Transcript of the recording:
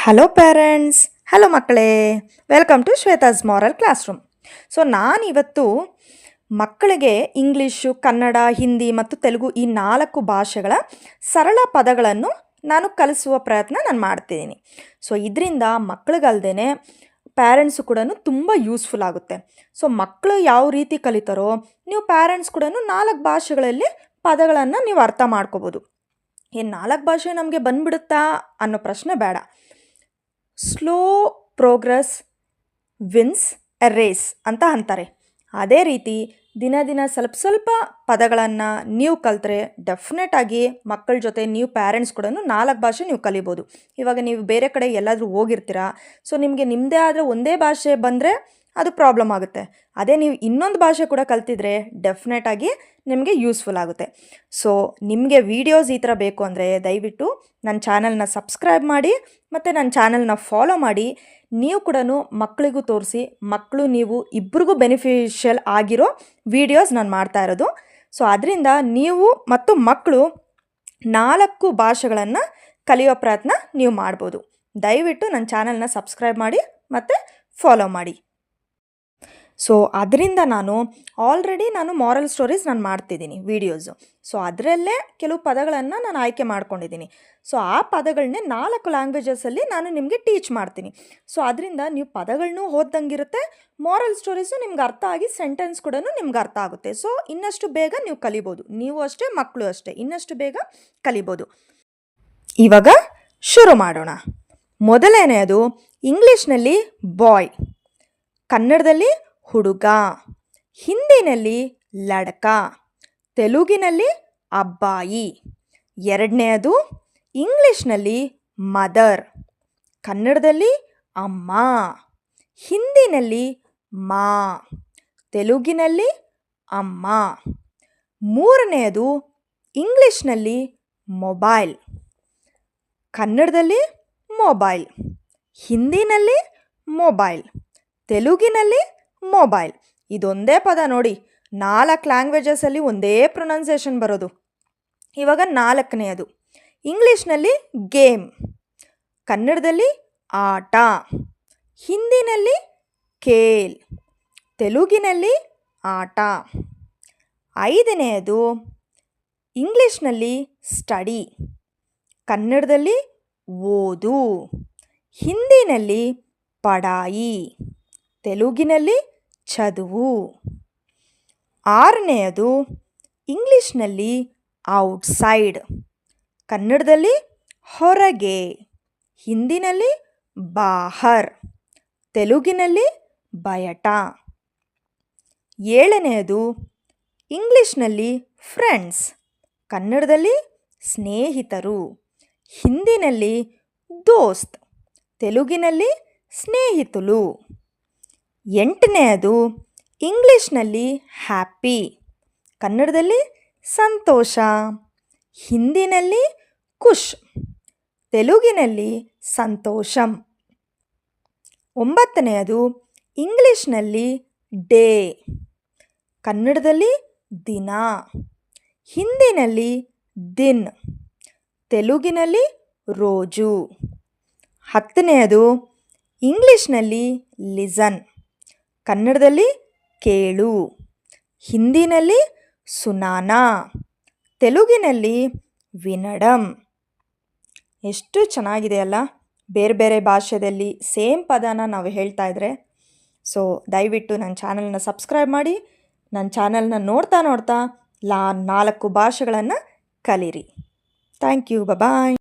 Hello parents, hello ಮಕ್ಕಳೇ, welcome to Shweta's moral class room. So ನಾನಿವತ್ತು ಮಕ್ಕಳಿಗೆ ಇಂಗ್ಲೀಷು, ಕನ್ನಡ, ಹಿಂದಿ ಮತ್ತು ತೆಲುಗು ಈ 4 ಭಾಷೆಗಳ ಸರಳ ಪದಗಳನ್ನು ನಾನು ಕಲಿಸುವ ಪ್ರಯತ್ನ ನಾನು ಮಾಡ್ತಿದ್ದೀನಿ. ಸೊ ಇದರಿಂದ ಮಕ್ಕಳಿಗಲ್ದೇ ಪ್ಯಾರೆಂಟ್ಸು ಕೂಡ ತುಂಬ ಯೂಸ್ಫುಲ್ ಆಗುತ್ತೆ. ಸೊ ಮಕ್ಕಳು ಯಾವ ರೀತಿ ಕಲಿತಾರೋ ನೀವು ಪ್ಯಾರೆಂಟ್ಸ್ ಕೂಡ 4 ಭಾಷೆಗಳಲ್ಲಿ ಪದಗಳನ್ನು ನೀವು ಅರ್ಥ ಮಾಡ್ಕೋಬೋದು. ಈ 4 ಭಾಷೆ ನಮಗೆ ಬಂದ್ಬಿಡುತ್ತಾ ಅನ್ನೋ ಪ್ರಶ್ನೆ ಬೇಡ. Slow progress wins a race ಅಂತ ಅಂತಾರೆ. ಅದೇ ರೀತಿ ದಿನ ಸ್ವಲ್ಪ ಪದಗಳನ್ನು ನೀವು ಕಲಿತ್ರೆ ಡೆಫಿನೆಟಾಗಿ ಮಕ್ಕಳ ಜೊತೆ ನೀವು ಪ್ಯಾರೆಂಟ್ಸ್ ಕೂಡ 4 ಭಾಷೆ ನೀವು ಕಲಿಬೋದು. ಇವಾಗ ನೀವು ಬೇರೆ ಕಡೆ ಎಲ್ಲಾದರೂ ಹೋಗಿರ್ತೀರಾ, ಸೊ ನಿಮಗೆ ನಿಮ್ಮದೇ ಆದರೆ ಒಂದೇ ಭಾಷೆ ಬಂದರೆ ಅದು ಪ್ರಾಬ್ಲಮ್ ಆಗುತ್ತೆ. ಅದೇ ನೀವು ಇನ್ನೊಂದು ಭಾಷೆ ಕೂಡ ಕಲ್ತಿದ್ರೆ ಡೆಫಿನೆಟಾಗಿ ನಿಮಗೆ ಯೂಸ್ಫುಲ್ ಆಗುತ್ತೆ. ಸೊ ನಿಮಗೆ ವೀಡಿಯೋಸ್ ಈ ಥರ ಬೇಕು ಅಂದರೆ ದಯವಿಟ್ಟು ನನ್ನ ಚಾನಲ್ನ ಸಬ್ಸ್ಕ್ರೈಬ್ ಮಾಡಿ ಮತ್ತು ನನ್ನ ಚಾನಲ್ನ ಫಾಲೋ ಮಾಡಿ. ನೀವು ಕೂಡ ಮಕ್ಕಳಿಗೂ ತೋರಿಸಿ, ಮಕ್ಕಳು ನೀವು ಇಬ್ಬರಿಗೂ ಬೆನಿಫಿಷಿಯಲ್ ಆಗಿರೋ ವೀಡಿಯೋಸ್ ನಾನು ಮಾಡ್ತಾ ಇರೋದು. ಸೊ ಅದರಿಂದ ನೀವು ಮತ್ತು ಮಕ್ಕಳು 4 ಭಾಷೆಗಳನ್ನು ಕಲಿಯೋ ಪ್ರಯತ್ನ ನೀವು ಮಾಡ್ಬೋದು. ದಯವಿಟ್ಟು ನನ್ನ ಚಾನಲ್ನ ಸಬ್ಸ್ಕ್ರೈಬ್ ಮಾಡಿ ಮತ್ತು ಫಾಲೋ ಮಾಡಿ. ಸೊ ಅದರಿಂದ ನಾನು ಆಲ್ರೆಡಿ ಮಾರಲ್ ಸ್ಟೋರೀಸ್ ನಾನು ಮಾಡ್ತಿದ್ದೀನಿ ವೀಡಿಯೋಸು. ಸೊ ಅದರಲ್ಲೇ ಕೆಲವು ಪದಗಳನ್ನು ನಾನು ಆಯ್ಕೆ ಮಾಡ್ಕೊಂಡಿದ್ದೀನಿ. ಸೊ ಆ ಪದಗಳನ್ನೇ 4 ಲ್ಯಾಂಗ್ವೇಜಸಲ್ಲಿ ನಾನು ನಿಮಗೆ ಟೀಚ್ ಮಾಡ್ತೀನಿ. ಸೊ ಅದರಿಂದ ನೀವು ಪದಗಳನ್ನೂ ಓದ್ದಂಗಿರುತ್ತೆ, ಮಾರಲ್ ಸ್ಟೋರೀಸು ನಿಮ್ಗೆ ಅರ್ಥ ಆಗಿ ಸೆಂಟೆನ್ಸ್ ಕೂಡ ನಿಮ್ಗೆ ಅರ್ಥ ಆಗುತ್ತೆ. ಸೊ ಇನ್ನಷ್ಟು ಬೇಗ ನೀವು ಕಲಿಬೋದು. ನೀವು ಅಷ್ಟೇ, ಮಕ್ಕಳು ಅಷ್ಟೇ, ಇನ್ನಷ್ಟು ಬೇಗ ಕಲಿಬೋದು. ಇವಾಗ ಶುರು ಮಾಡೋಣ. ಮೊದಲನೆಯದು ಇಂಗ್ಲೀಷ್ನಲ್ಲಿ ಬಾಯ್, ಕನ್ನಡದಲ್ಲಿ ಹುಡುಗ, ಹಿಂದಿನಲ್ಲಿ ಲಡಕ, ತೆಲುಗಿನಲ್ಲಿ ಅಬ್ಬಾಯಿ. ಎರಡನೆಯದು ಇಂಗ್ಲೀಷ್ನಲ್ಲಿ ಮದರ್, ಕನ್ನಡದಲ್ಲಿ ಅಮ್ಮ, ಹಿಂದಿನಲ್ಲಿ ಮಾ, ತೆಲುಗಿನಲ್ಲಿ ಅಮ್ಮ. ಮೂರನೆಯದು ಇಂಗ್ಲೀಷ್ನಲ್ಲಿ ಮೊಬೈಲ್, ಕನ್ನಡದಲ್ಲಿ ಮೊಬೈಲ್, ಹಿಂದಿನಲ್ಲಿ ಮೊಬೈಲ್, ತೆಲುಗಿನಲ್ಲಿ ಮೊಬೈಲ್. ಇದೊಂದೇ ಪದ ನೋಡಿ, 4 ಲ್ಯಾಂಗ್ವೇಜಸಲ್ಲಿ ಒಂದೇ ಪ್ರೊನೌನ್ಸಿಯೇಷನ್ ಬರೋದು. ಇವಾಗ 4ನೆಯದು ಇಂಗ್ಲೀಷ್ನಲ್ಲಿ ಗೇಮ್, ಕನ್ನಡದಲ್ಲಿ ಆಟ, ಹಿಂದಿನಲ್ಲಿ ಖೇಲ್, ತೆಲುಗಿನಲ್ಲಿ ಆಟ. 5ನೆಯದು ಇಂಗ್ಲೀಷ್ನಲ್ಲಿ ಸ್ಟಡಿ, ಕನ್ನಡದಲ್ಲಿ ಓದು, ಹಿಂದಿನಲ್ಲಿ ಪಡಾಯಿ, ತೆಲುಗಿನಲ್ಲಿ ಚದುವು. 6ನೆಯದು ಇಂಗ್ಲೀಷ್ನಲ್ಲಿ ಔಟ್ಸೈಡ್, ಕನ್ನಡದಲ್ಲಿ ಹೊರಗೆ, ಹಿಂದಿನಲ್ಲಿ ಬಾಹರ್, ತೆಲುಗಿನಲ್ಲಿ ಬಯಟ. 7ನೆಯದು ಇಂಗ್ಲೀಷ್ನಲ್ಲಿ ಫ್ರೆಂಡ್ಸ್, ಕನ್ನಡದಲ್ಲಿ ಸ್ನೇಹಿತರು, ಹಿಂದಿನಲ್ಲಿ ದೋಸ್ತ್, ತೆಲುಗಿನಲ್ಲಿ ಸ್ನೇಹಿತುಲು. 8ನೆಯದು ಇಂಗ್ಲೀಷ್ನಲ್ಲಿ ಹ್ಯಾಪಿ, ಕನ್ನಡದಲ್ಲಿ ಸಂತೋಷ, ಹಿಂದಿನಲ್ಲಿ ಖುಷ್, ತೆಲುಗಿನಲ್ಲಿ ಸಂತೋಷಂ. 9ನೆಯದು ಇಂಗ್ಲೀಷ್ನಲ್ಲಿ ಡೇ, ಕನ್ನಡದಲ್ಲಿ ದಿನ, ಹಿಂದಿನಲ್ಲಿ ದಿನ್, ತೆಲುಗಿನಲ್ಲಿ ರೋಜು. 10ನೆಯದು ಇಂಗ್ಲೀಷ್ನಲ್ಲಿ ಲಿಸನ್, ಕನ್ನಡದಲ್ಲಿ ಕೇಳು, ಹಿಂದಿನಲ್ಲಿ ಸುನಾನಾ, ತೆಲುಗಿನಲ್ಲಿ ವಿನಡಮ್. ಎಷ್ಟು ಚೆನ್ನಾಗಿದೆ ಅಲ್ಲ, ಬೇರೆ ಬೇರೆ ಭಾಷೆಯಲ್ಲಿ ಸೇಮ್ ಪದನ ನಾವು ಹೇಳ್ತಾ ಇದ್ರೆ. ಸೊ ದಯವಿಟ್ಟು ನನ್ನ ಚಾನಲ್ನ ಸಬ್ಸ್ಕ್ರೈಬ್ ಮಾಡಿ, ನನ್ನ ಚಾನಲ್ನ ನೋಡ್ತಾ 4 ಭಾಷೆಗಳನ್ನು ಕಲೀರಿ. Thank you, bye.